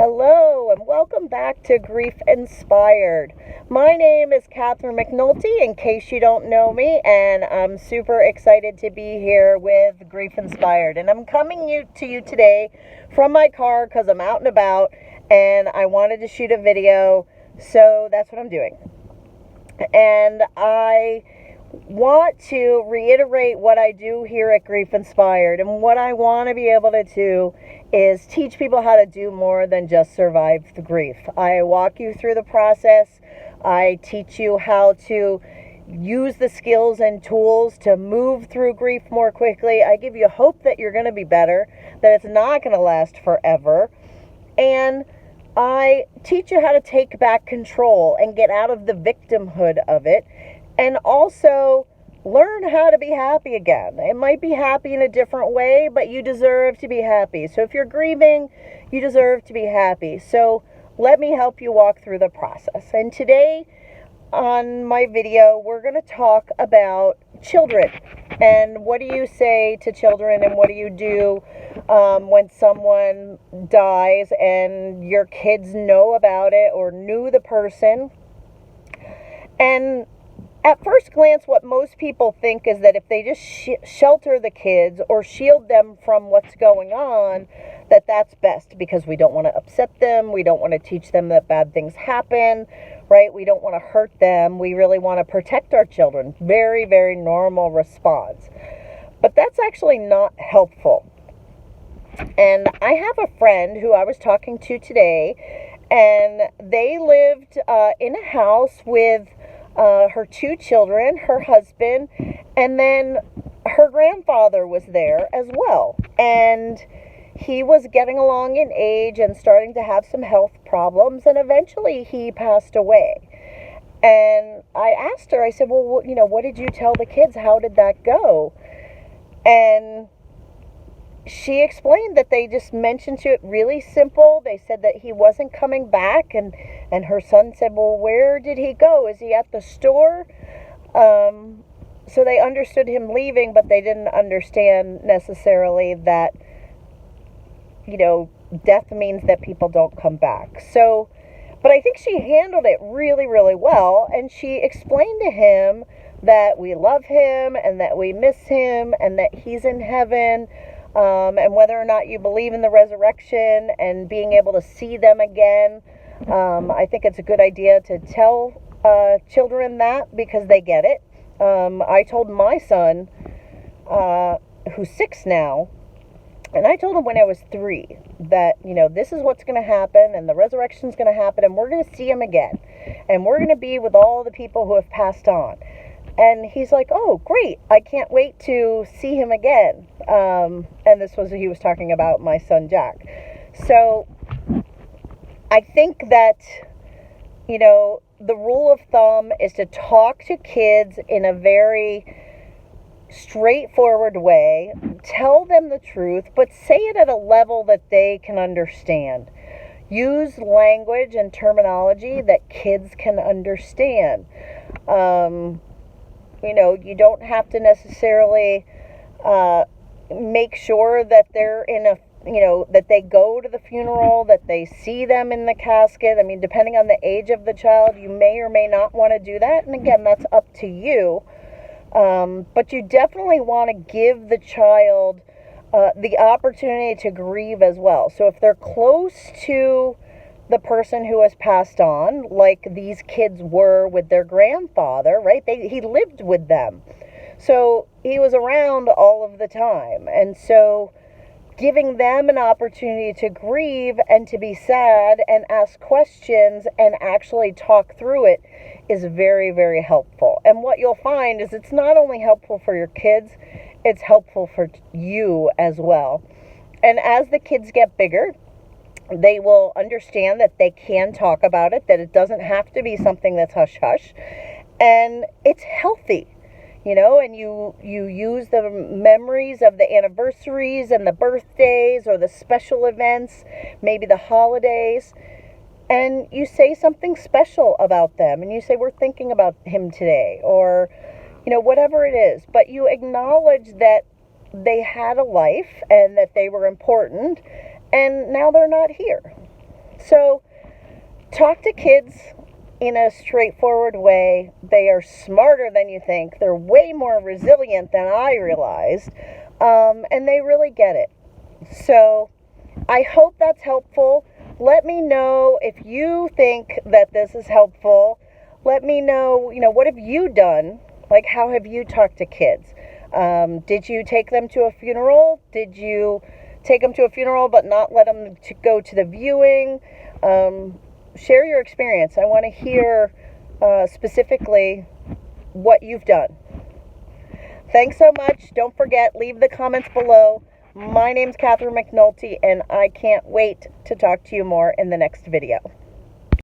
Hello and welcome back to Grief Inspired. My name is Catherine McNulty, in case you don't know me, and I'm super excited to be here with Grief Inspired. And I'm coming to you today from my car because I'm out and about and I wanted to shoot a video, so that's what I'm doing. And I want to reiterate what I do here at Grief Inspired, and what I want to be able to do is teach people how to do more than just survive the grief. I walk you through the process. I teach you how to use the skills and tools to move through grief more quickly. I give you hope that you're going to be better, that it's not going to last forever. And I teach you how to take back control and get out of the victimhood of it, and also learn how to be happy again. It might be happy in a different way, but you deserve to be happy. So if you're grieving, you deserve to be happy. So let me help you walk through the process. And today on my video, we're going to talk about children. And what do you say to children, and what do you do when someone dies and your kids know about it or knew the person? And at first glance, what most people think is that if they just shelter the kids or shield them from what's going on, that's best, because we don't want to upset them. We don't want to teach them that bad things happen, right? We don't want to hurt them. We really want to protect our children. Very, very normal response. But that's actually not helpful. And I have a friend who I was talking to today, and they lived in a house with her two children, her husband, and then her grandfather was there as well. And he was getting along in age and starting to have some health problems, and eventually he passed away. And I asked her, I said, well, what did you tell the kids? How did that go? And she explained that they just mentioned to it really simple. They said that he wasn't coming back, and her son said, well, where did he go? Is he at the store? So they understood him leaving, but they didn't understand necessarily that, death means that people don't come back. So, but I think she handled it really, really well, and she explained to him that we love him and that we miss him and that he's in heaven. And whether or not you believe in the resurrection and being able to see them again, I think it's a good idea to tell children that, because they get it. I told my son, who's 6 now, and I told him when I was 3 that, this is what's going to happen, and the resurrection's going to happen, and we're going to see him again, and we're going to be with all the people who have passed on. And he's like, oh, great, I can't wait to see him again. And he was talking about my son, Jack. So I think that, the rule of thumb is to talk to kids in a very straightforward way, tell them the truth, but say it at a level that they can understand. Use language and terminology that kids can understand. You don't have to necessarily make sure that they're in that they go to the funeral, that they see them in the casket. I mean, depending on the age of the child, you may or may not want to do that. And again, that's up to you. But you definitely want to give the child the opportunity to grieve as well. So if they're close to the person who has passed on, like these kids were with their grandfather, right? He lived with them. So he was around all of the time. And so giving them an opportunity to grieve and to be sad and ask questions and actually talk through it is very, very helpful. And what you'll find is it's not only helpful for your kids, it's helpful for you as well. And as the kids get bigger, they will understand that they can talk about it, that it doesn't have to be something that's hush-hush, and it's healthy, and you use the memories of the anniversaries and the birthdays or the special events, maybe the holidays, and you say something special about them, and you say, we're thinking about him today, or, whatever it is, but you acknowledge that they had a life and that they were important, and now they're not here. So talk to kids in a straightforward way. They are smarter than you think. They're way more resilient than I realized. And they really get it. So I hope that's helpful. Let me know if you think that this is helpful. Let me know, what have you done? Like, how have you talked to kids? Did you take them to a funeral? Did you take them to a funeral but not let them go to the viewing? Share your experience. I want to hear specifically what you've done. Thanks so much. Don't forget, leave the comments below. My name's Catherine McNulty, and I can't wait to talk to you more in the next video.